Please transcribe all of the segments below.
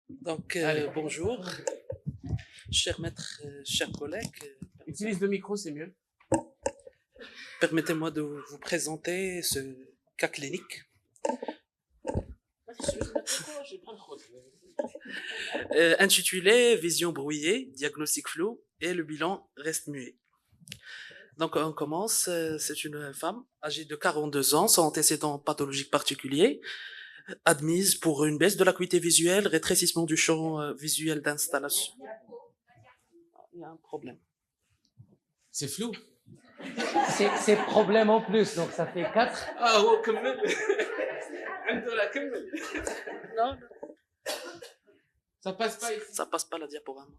Donc, Allez. bonjour, cher maître, chers collègues. Utilise le micro, c'est mieux. Permettez-moi de vous présenter ce cas clinique. Intitulé Vision brouillée, diagnostic flou et le bilan reste muet. Donc, on commence. C'est une femme âgée de 42 ans, sans antécédents pathologiques particuliers, admise pour une baisse de l'acuité visuelle, rétrécissement du champ visuel d'installation. Il y a un problème. C'est flou. C'est problème en plus, donc ça fait 4. Ah, oh, كمل. عندنا كمل. Non, Ça passe pas ici. ça passe pas la diaporama.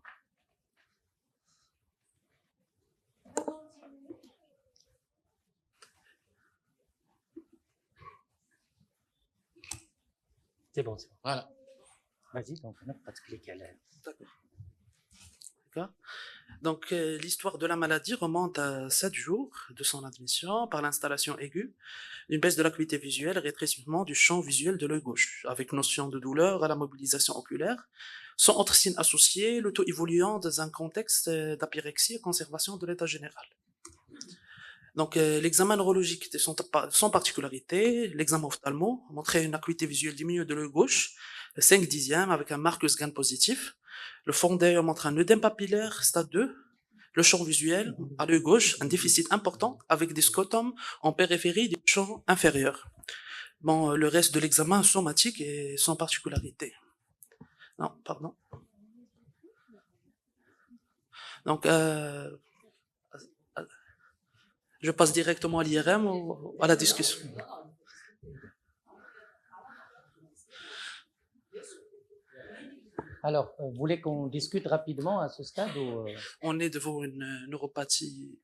C'est bon, c'est bon. Voilà. Vas-y, donc on n'a pas de clic à l'air. D'accord. Donc, l'histoire de la maladie remonte à 7 jours de son admission par l'installation aiguë, une baisse de l'acuité visuelle, rétrécissement du champ visuel de l'œil gauche, avec notion de douleur à la mobilisation oculaire, sans autres signes associés, le tout évoluant dans un contexte d'apyrexie et conservation de l'état général. Donc, l'examen neurologique était sans particularité. L'examen ophtalmo montrait une acuité visuelle diminuée de l'œil gauche, 5 dixièmes, avec un Marcus gain positif. Le fond d'œil montre un œdème papillaire, stade 2. Le champ visuel, à l'œil gauche, un déficit important, avec des scotums en périphérie du champ inférieur. Bon, le reste de l'examen somatique est sans particularité. Non, pardon. Donc, je passe directement à l'IRM ou à la discussion. Alors, vous voulez qu'on discute rapidement à ce stade ou On est devant une neuropathie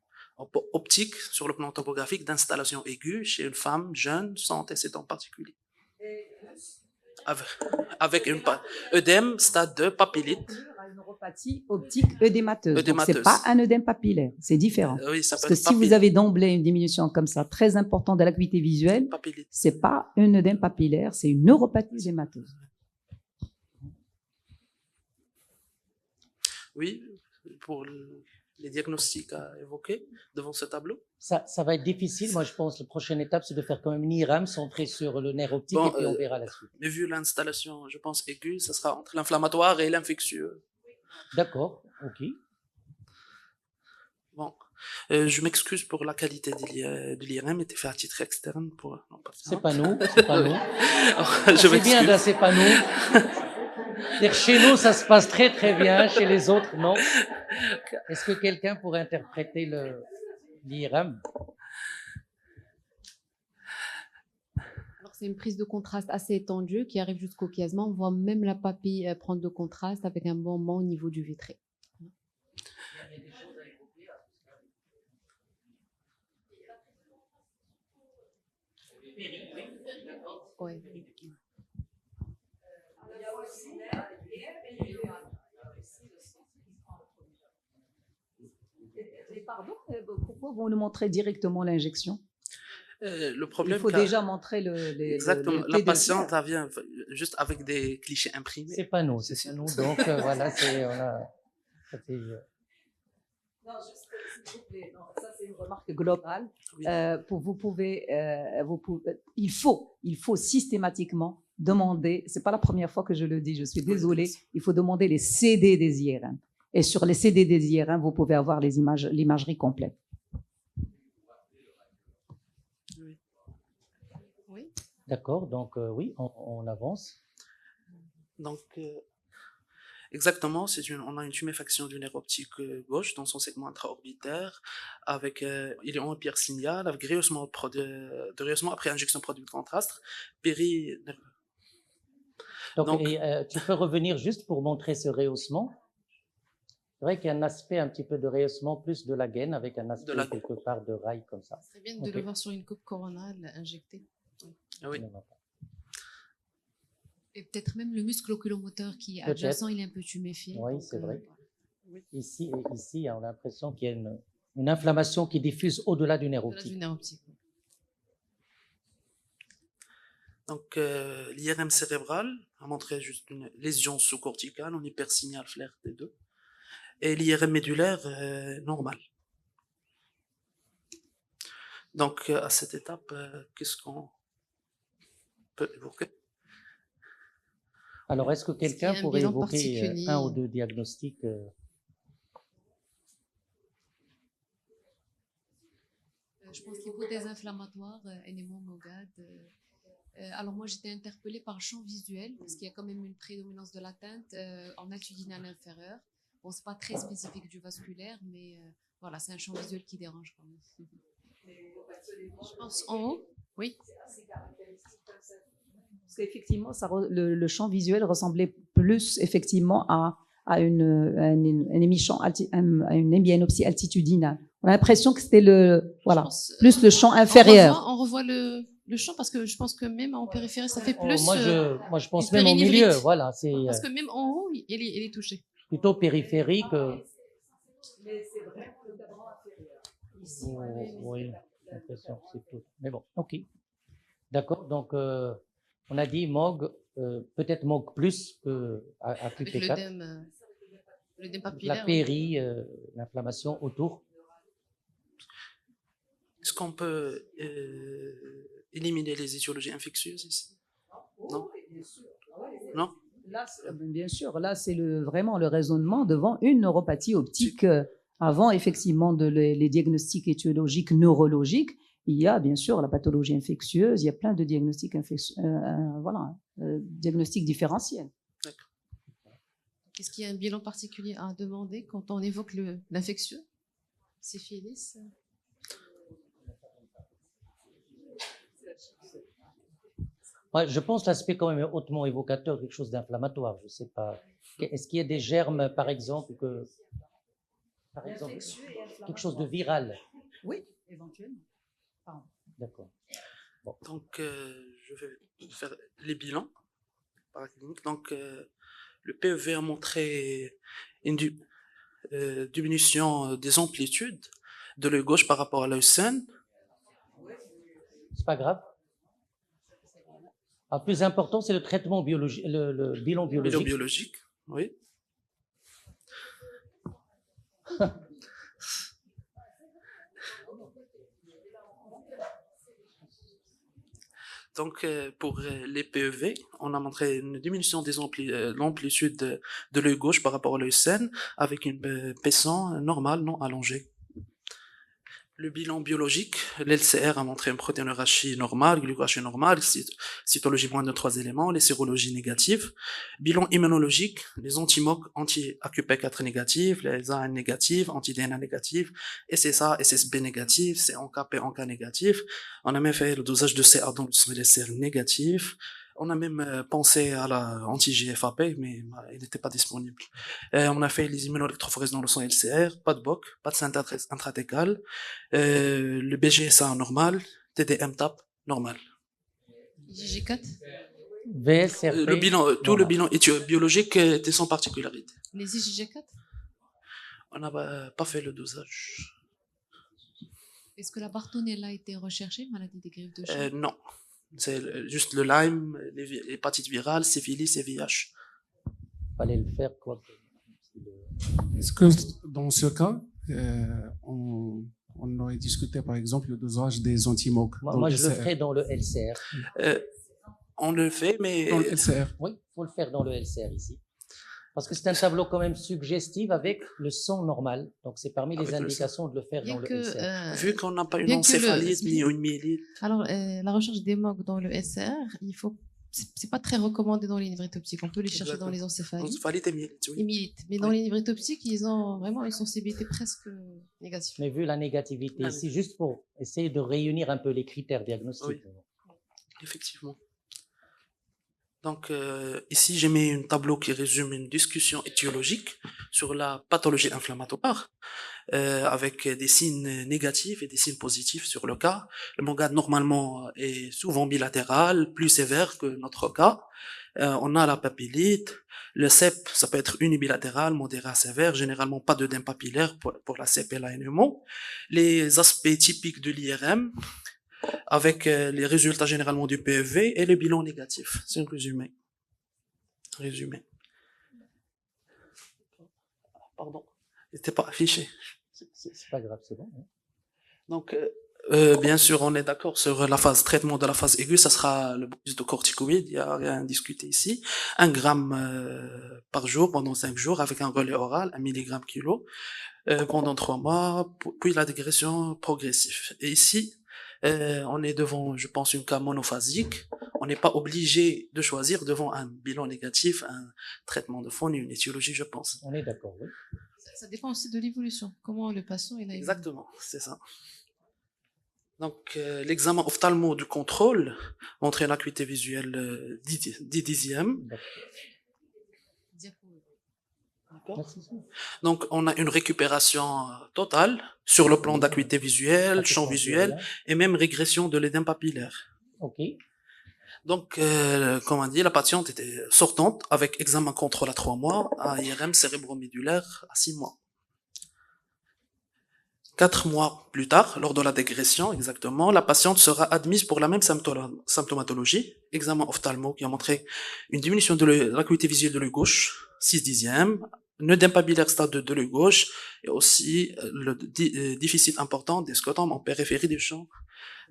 optique sur le plan topographique d'installation aiguë chez une femme jeune sans antécédents particuliers. Avec une œdème, stade 2, papillite. Une neuropathie optique œdémateuse. Donc, c'est pas un œdème papillaire, c'est différent. Oui, ça Parce peut que être si vous avez d'emblée une diminution comme ça, très importante de l'acuité visuelle, papillite. c'est pas un œdème papillaire, c'est une neuropathie œdémateuse. Oui, pour les diagnostics à évoquer devant ce tableau. ça va être difficile. Moi, je pense que la prochaine étape, c'est de faire quand même une IRAM centrée sur le nerf optique Bon, et puis on verra la suite. Mais vu l'installation, je pense, aiguë, ça sera entre l'inflammatoire et l'infectieux. D'accord, ok. Bon, je m'excuse pour la qualité de l'IRM, était fait à titre externe pour. Non, pas ça. C'est pas nous, c'est pas nous. Je C'est bien, m'excuse. là, c'est pas nous. C'est-à-dire, chez nous, ça se passe très très bien, chez les autres, non. Est-ce que quelqu'un pourrait interpréter l'IRM? Alors, c'est une prise de contraste assez étendue qui arrive jusqu'au chiasma. On voit même la papille prendre de contraste avec un bombement au niveau du vitré. Ouais. Pardon, pourquoi vous nous montrez directement l'injection? Le Il problème, faut déjà montrer exactement, le la T2. patiente elle vient juste avec des clichés imprimés. C'est pas nous, c'est nous. Donc voilà, c'est ça fait, Non, juste s'il vous plaît. Non, ça c'est une remarque globale. Oui. Il faut systématiquement demander. C'est pas la première fois que je le dis. Je suis désolée. Il faut demander les CD des IRM. Et sur les CD des IRM, vous pouvez avoir l'imagerie complète. Oui. D'accord, donc oui, on avance. Donc, exactement, on a une tuméfaction du nerf optique gauche dans son segment intraorbitaire, avec il est en pierre signal, avec rehaussement de rehaussement après injection de produit de contraste, Donc, tu peux revenir juste pour montrer ce rehaussement. C'est vrai qu'il y a un aspect un petit peu de rehaussement plus de la gaine avec un aspect quelque part de rail comme ça. C'est bien de le voir sur une coupe coronale injectée. Oui. Et peut-être même le muscle oculomoteur qui est adjacent, il est un peu tuméfié. Oui, donc, c'est vrai. Oui. Ici, on a l'impression qu'il y a une inflammation qui diffuse au-delà du nerf Au-delà optique. du nerf optique. Donc, l'IRM cérébral a montré juste une lésion sous-corticale, en hypersignal flair T2. Et l'IRM médulaire, normal. Donc, à cette étape, qu'est-ce qu'on peut évoquer? Alors, est-ce que quelqu'un un pourrait bilan évoquer particulier? un ou deux diagnostics Je pense qu'hypothèse inflammatoire, NMO, MOGAD. Alors moi, j'étais interpellée par le champ visuel, parce qu'il y a quand même une prédominance de l'atteinte en altitudinal inférieur. Bon, c'est pas très spécifique du vasculaire, mais voilà, c'est un champ visuel qui dérange quand même. Je pense en haut, oui. Parce qu'effectivement, le champ visuel ressemblait plus effectivement à une hémianopsie altitudinale. On a l'impression que c'était voilà, plus le champ inférieur. On revoit le champ parce que je pense que même en périphérie, ça fait plus. moi, je pense une même au milieu. périnévrite. Voilà, c'est Parce que même en haut, il est touché. plutôt périphérique. Mais c'est vrai que le cadran inférieur. Ici, Oui, j'ai l'impression que c'est tout. Mais bon, ok. D'accord, donc on a dit MOG, peut-être MOG plus que à Avec QT4. l'œdème La papillaire. péri, l'inflammation autour. Est-ce qu'on peut éliminer les étiologies infectieuses ici? Non? Non? Là, bien sûr, là, c'est vraiment le raisonnement devant une neuropathie optique. Avant, effectivement, les diagnostics étiologiques neurologiques, il y a bien sûr la pathologie infectieuse, il y a plein de diagnostics, diagnostics différentiels. Est-ce qu'il y a un bilan particulier à demander quand on évoque l'infectieux? Syphilis? Ouais, je pense que l'aspect quand même est hautement évocateur, quelque chose d'inflammatoire, je ne sais pas. Est-ce qu'il y a des germes, par exemple, quelque chose de viral? Oui, éventuellement. Pardon. D'accord. Bon. Donc, je vais faire les bilans paracliniques. Donc, le PEV a montré une diminution des amplitudes de l'œil gauche par rapport à l'œil sain. C'est pas grave. Le plus important, c'est le traitement biologique, le bilan biologique. Biologique, oui. Donc, pour les PEV, on a montré une diminution des l'amplitude de l'œil gauche par rapport à l'œil sain avec une paissant normale, non allongée. Le bilan biologique, l'LCR a montré une protéinorachie normale, glucoachie normale, cytologie moins de 3 éléments, les sérologies négatives. Bilan immunologique, les anti-MOC, anti-AQP4 négatifs, les AN négatifs, anti-DNA négatifs, SSA, SSB négatifs, CNK, PNK négatifs. On a même fait le dosage de CA dans le sang LCR négatif. On a même pensé à la anti-GFAP, mais il n'était pas disponible. On a fait les immunoélectrophoreses dans le sang LCR, pas de BOC, pas de synthèse intratécale, le BGSA normal, TDM-TAP normal. IgG4? VSRP. Le bilan, tout le bilan biologique était sans particularité. Les IgG4? On n'a pas fait le dosage. Est-ce que la Bartonella a été recherchée, maladie des griffes de chat? Non. C'est juste le Lyme, l'hépatite virale, syphilis et VIH. Fallait le faire, quoi. Est-ce que dans ce cas, on aurait discuté par exemple le dosage des anti-MOC? Moi je le ferai dans le LCR. On le fait, mais... Dans le LCR. Oui, il faut le faire dans le LCR ici. Parce que c'est un tableau quand même suggestif avec le sang normal. Donc c'est parmi les indications de le faire dans le LCR. Vu qu'on n'a pas une bien que encéphalite ni une myélite. Alors, la recherche des MOC dans le SR, c'est pas très recommandé dans les névrites optiques. On peut les chercher dans les encéphalites. Encéphalite et myélite, Et oui. myélite. Mais dans les névrites optiques, ils ont vraiment une sensibilité presque négative. Mais vu la négativité Ah, ici, juste pour essayer de réunir un peu les critères diagnostiques. Oui. Effectivement. Donc, ici, j'ai mis un tableau qui résume une discussion étiologique sur la pathologie inflammatoire, avec des signes négatifs et des signes positifs sur le cas. Le MOGAD, normalement, est souvent bilatéral, plus sévère que notre cas. On a la papillite. Le CEP, ça peut être unibilatéral, modéré à sévère, généralement pas d'œdème papillaire pour la CEP et la NMO. Les aspects typiques de l'IRM, avec les résultats généralement du PEV et le bilan négatif. C'est un résumé. Résumé. Pardon, c'était pas affiché. C'est pas grave, c'est bon. Hein. Donc, bien sûr, on est d'accord sur la phase traitement de la phase aiguë, ça sera le bonus de corticoïdes, il n'y a rien à discuter ici. 1 gramme par jour pendant 5 jours avec un relais oral, 1 milligramme kilo, pendant 3 mois, puis la dégression progressive. Et ici, on est devant, je pense, une cas monophasique. On n'est pas obligé de choisir devant un bilan négatif, un traitement de fond et une étiologie, je pense. On est d'accord, oui. Ça dépend aussi de l'évolution. Comment le patient il a évolué. Exactement, c'est ça. Donc, l'examen ophtalmo du contrôle montrait une acuité visuelle 10 dixièmes. Diapo. D'accord. Merci. Donc, on a une récupération totale sur le plan d'acuité visuelle, champ visuel et même régression de l'édème papillaire. Ok. Donc, comme on dit, la patiente était sortante avec examen contrôle à 3 mois, à IRM cérébromédulaire à 6 mois. 4 mois plus tard, lors de la dégression exactement, la patiente sera admise pour la même symptomatologie, examen ophtalmo qui a montré une diminution de l'acuité visuelle de l'œil gauche, 6 dixièmes, un œdème papillaire stade 2 de l'œil gauche, et aussi le déficit important des scotums en périphérie du champ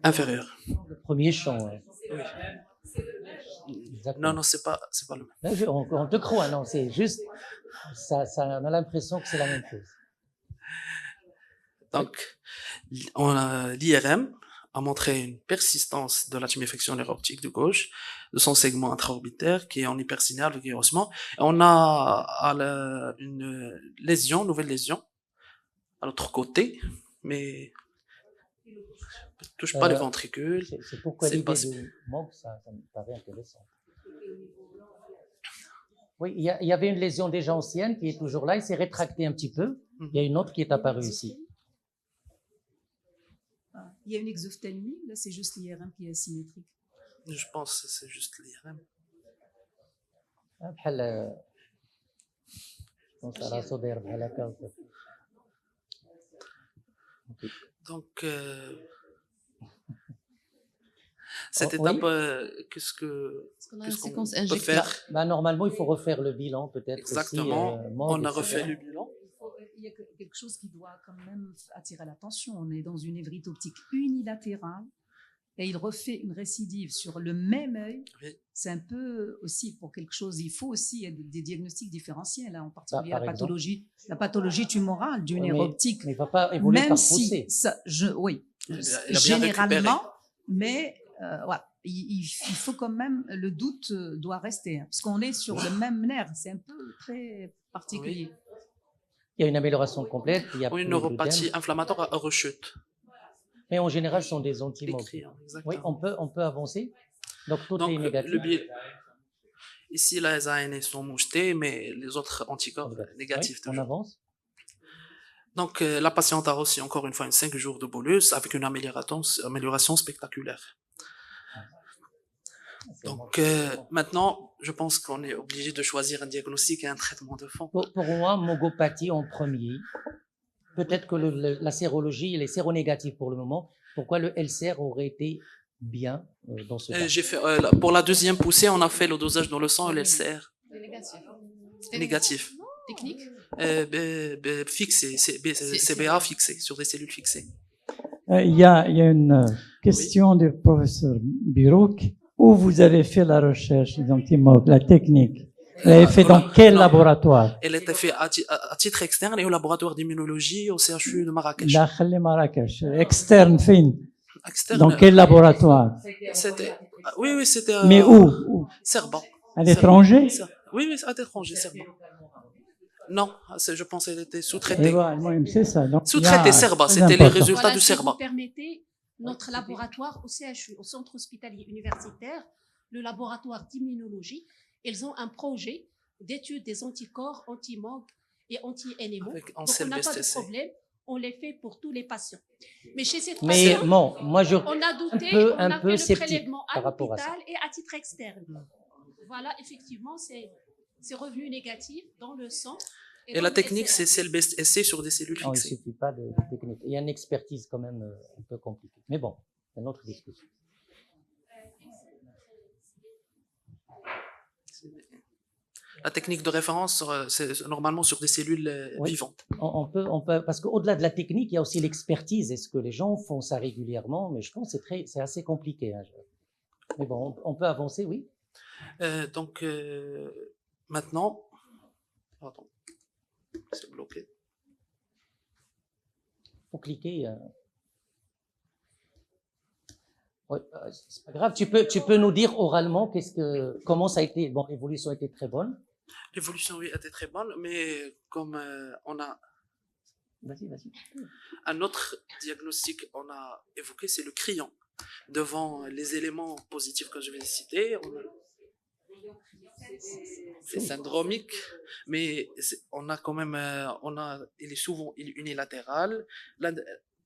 inférieur. Le premier champ. Ouais. Non, non, c'est pas le même. Là, on te croit, non, c'est juste, ça, on a l'impression que c'est la même chose. Donc, l'IRM a montré une persistance de la tuméfaction neuroptique de gauche, de son segment intraorbitaire qui est en hypercinéal avec haussement. Et on a une lésion, nouvelle lésion, à l'autre côté, mais ne touche pas les ventricules. C'est pourquoi l'idée de MOG, ça me paraît intéressant. Oui, il y avait une lésion déjà ancienne qui est toujours là, il s'est rétracté un petit peu. Il y a une autre qui est apparue ici. Il y a une exophtalmie, là c'est juste l'IRM qui est asymétrique. Je pense que c'est juste l'IRM. Donc, cette étape, qu'est-ce qu'on peut faire? Normalement, il faut refaire le bilan, peut-être. Exactement, aussi, on a refait le bilan. Il y a quelque chose qui doit quand même attirer l'attention. On est dans une névrite optique unilatérale et il refait une récidive sur le même œil. Oui. C'est un peu aussi pour quelque chose. Il faut aussi des diagnostics différentiels, hein, en particulier la pathologie tumorale du nerf optique. Mais il ne va pas évoluer même par si ça, généralement, mais voilà. Il faut quand même, le doute doit rester, hein, parce qu'on est sur le même nerf. C'est un peu très particulier. Oui. Il y a une amélioration complète. Il y a une neuropathie inflammatoire à rechute. Mais en général, ce sont des anti-MOG. Oui, on peut avancer. Donc, tout est négatif. Ici, les ANA sont mouchetés, mais les autres anticorps négatifs. Oui, on avance. Donc, la patiente a reçu encore une fois 5 jours de bolus avec une amélioration spectaculaire. Donc, maintenant, je pense qu'on est obligé de choisir un diagnostic et un traitement de fond. Pour moi, mogopathie en premier. Peut-être que la sérologie, elle est séronégative pour le moment. Pourquoi le LCR aurait été bien dans ce cas? J'ai fait, pour la deuxième poussée, on a fait le dosage dans le sang et le LCR. Négatif. Technique fixé, CBA fixé, sur des cellules fixées. Il y a une question du professeur Birouk. Où vous avez fait la recherche d'anti-MOG, la technique? Elle a été faite dans quel laboratoire? Elle a été faite à titre externe et au laboratoire d'immunologie au CHU de Marrakech. Marrakech. Externe, fin. Externe. Dans quel laboratoire? Oui, c'était. Mais où? Serban. À l'étranger? Oui, à l'étranger, Serban. Non, je pense qu'elle était sous-traitée. C'est ça. Sous-traitée Serban, c'était les résultats du Serban. Si vous permettez, notre laboratoire au CHU, au Centre hospitalier universitaire, le laboratoire d'immunologie, ils ont un projet d'étude des anticorps anti-MOG et anti-NMO. Donc on n'a pas de problème, on les fait pour tous les patients. Mais chez ces patients, on a douté, on a fait le prélèvement à l'hôpital et à titre externe. Voilà, effectivement, c'est revenu négatif dans le sang. Et la technique, c'est CELBEST-SC sur des cellules fixées. Il ne suffit pas de technique. Il y a une expertise quand même un peu compliquée. Mais bon, une autre discussion. La technique de référence, c'est normalement sur des cellules Oui. vivantes. On peut, parce qu'au-delà de la technique, il y a aussi l'expertise. Est-ce que les gens font ça régulièrement? Mais je pense que c'est assez compliqué. Hein. Mais bon, on peut avancer, oui. Donc, maintenant, pardon, c'est bloqué. Faut cliquer. Ouais, c'est pas grave. Tu peux nous dire oralement comment ça a été. Bon, l'évolution a été très bonne. L'évolution, oui, était très bonne, mais comme on a Vas-y. un autre diagnostic, on a évoqué, c'est le crayon. Devant les éléments positifs que je vais citer, c'est syndromique, mais on a quand même, il est souvent unilatéral,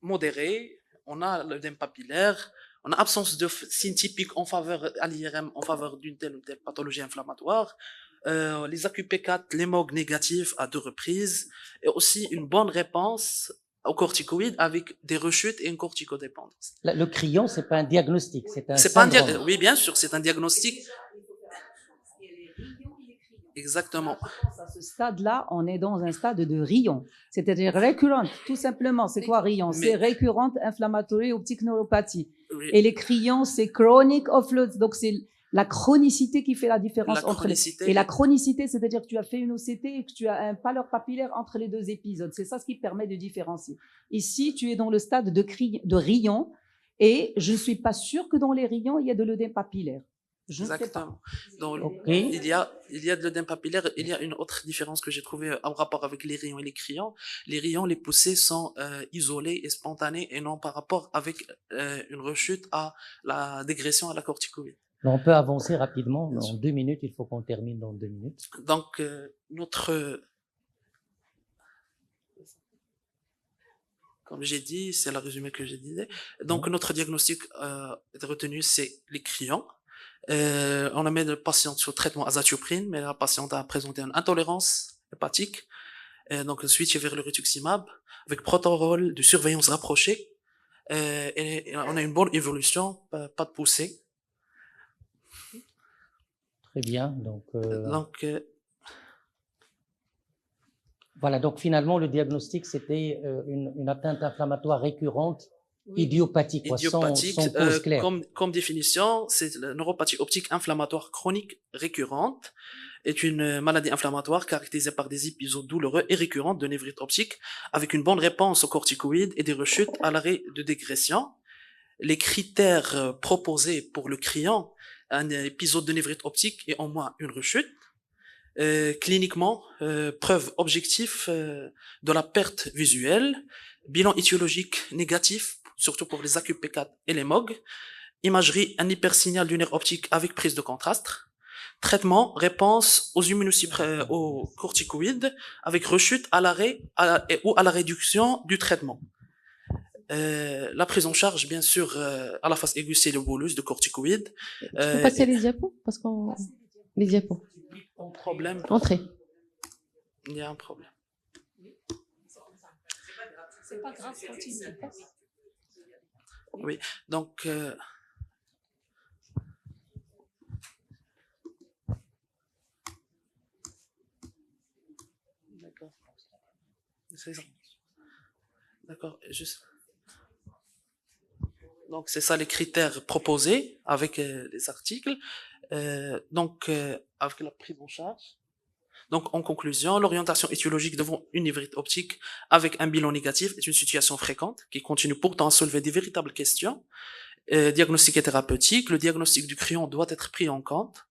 modéré, on a l'œdème papillaire, on a absence de signes typiques en faveur à l'IRM, en faveur d'une telle ou telle pathologie inflammatoire, les AQP4, les MOG négatifs à 2 reprises, et aussi une bonne réponse aux corticoïdes avec des rechutes et une corticodépendance. Le crayon, c'est pas un diagnostic, c'est un syndrome. Oui, bien sûr, c'est un diagnostic. Exactement. À ce stade-là, on est dans un stade de rayon, c'est-à-dire récurrente, tout simplement. C'est quoi rayon? C'est récurrente inflammatory optique neuropathie. Oui. Et les crayons, c'est chronic offload, donc c'est la chronicité qui fait la différence entre les... Et la chronicité, c'est-à-dire que tu as fait une OCT et que tu as un pâleur papillaire entre les 2 épisodes. C'est ça ce qui permet de différencier. Ici, tu es dans le stade de rayon et je ne suis pas sûre que dans les rayons, il y a de l'œdème papillaire. Exactement. Donc, il y a de l'œdème papillaire. Il y a une autre différence que j'ai trouvée en rapport avec les rayons et les crayons. Les rayons, les poussées sont isolées et spontanées et non par rapport avec une rechute à la dégression à la corticoïde. On peut avancer rapidement. En 2 minutes, il faut qu'on termine dans 2 minutes. Donc, comme j'ai dit, c'est le résumé que j'ai dit. Donc, notre diagnostic retenu, c'est les crayons. On a mis le patient sous traitement azatioprine, mais la patiente a présenté une intolérance hépatique. Donc, switch vers le rituximab avec protocole de surveillance rapprochée. Et on a une bonne évolution, pas de poussée. Très bien. Donc, voilà. Donc, finalement, le diagnostic, c'était une atteinte inflammatoire récurrente. Oui. Idiopathique, sans cause claire. Comme définition, c'est la neuropathie optique inflammatoire chronique récurrente, est une maladie inflammatoire caractérisée par des épisodes douloureux et récurrents de névrite optique, avec une bonne réponse aux corticoïdes et des rechutes à l'arrêt de dégression. Les critères proposés pour le crayon, un épisode de névrite optique et au moins une rechute. Cliniquement, preuve objective de la perte visuelle, bilan étiologique négatif, surtout pour les AQP4 et les MOG, imagerie, un hypersignal du nerf optique avec prise de contraste, traitement, réponse aux corticoïdes avec rechute à l'arrêt ou à la réduction du traitement. La prise en charge, bien sûr, à la phase aiguë, c'est le bolus de corticoïdes. Tu peux passer les diapos parce qu'on les diapos. Problème. Entrez. Il y a un problème. C'est pas grave, continue. Oui, donc d'accord. C'est ça. D'accord, juste. Donc c'est ça les critères proposés avec les articles. Avec la prise en charge. Donc, en conclusion, l'orientation étiologique devant une névrite optique avec un bilan négatif est une situation fréquente qui continue pourtant à soulever des véritables questions. Diagnostic et thérapeutique, le diagnostic du crayon doit être pris en compte.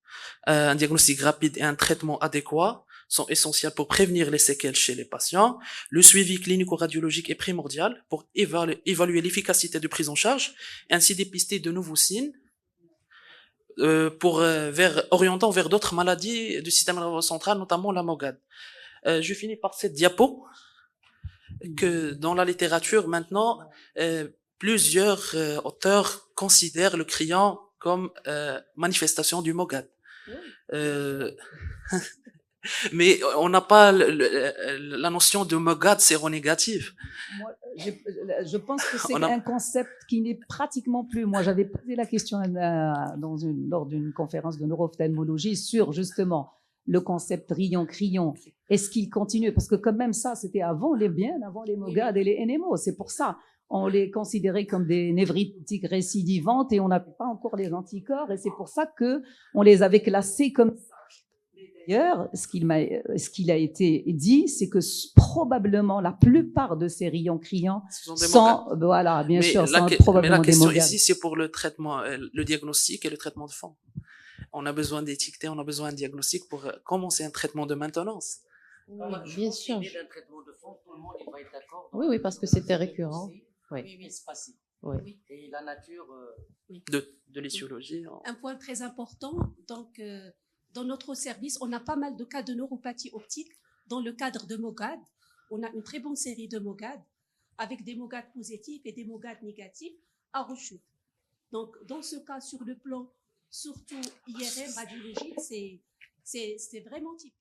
Un diagnostic rapide et un traitement adéquat sont essentiels pour prévenir les séquelles chez les patients. Le suivi clinico-radiologique est primordial pour évaluer l'efficacité de prise en charge et ainsi dépister de nouveaux signes orientant vers d'autres maladies du système nerveux central, notamment la MOGAD. Je finis par cette diapo que dans la littérature maintenant, plusieurs auteurs considèrent le crayon comme manifestation du MOGAD. Mais on n'a pas la notion de MOGAD séronégative. Je pense que c'est On a- un concept qui n'est pratiquement plus. Moi, j'avais posé la question lors d'une conférence de neuro-ophtalmologie sur justement le concept rayon-crayon. Est-ce qu'il continue? Parce que quand même ça, c'était avant les MOGAD et les NMO. C'est pour ça. On les considérait comme des névritiques récidivantes et on n'avait pas encore les anticorps. Et c'est pour ça que on les avait classés comme ça. D'ailleurs, ce qu'il a été dit, c'est que probablement la plupart de ces rayons criants Ce sont des sont, MOGAD. voilà, bien Mais sûr, la, sont que- mais probablement la des question MOGAD. ici, c'est pour le traitement, le diagnostic et le traitement de fond. On a besoin d'étiqueter, on a besoin d'un diagnostic pour commencer un traitement de maintenance. Oui, bien sûr. L'idée d'un traitement de fond, tout le monde va être d'accord. Oui, oui, parce que c'était récurrent. Oui. Oui, espacé. Oui. Et la nature. De l'étiologie. Un point très important, donc, dans notre service, on a pas mal de cas de neuropathie optique dans le cadre de MOGAD. On a une très bonne série de MOGAD avec des MOGAD positifs et des MOGAD négatifs à rechute. Donc, dans ce cas, sur le plan surtout IRM, radiologique, c'est vraiment typique.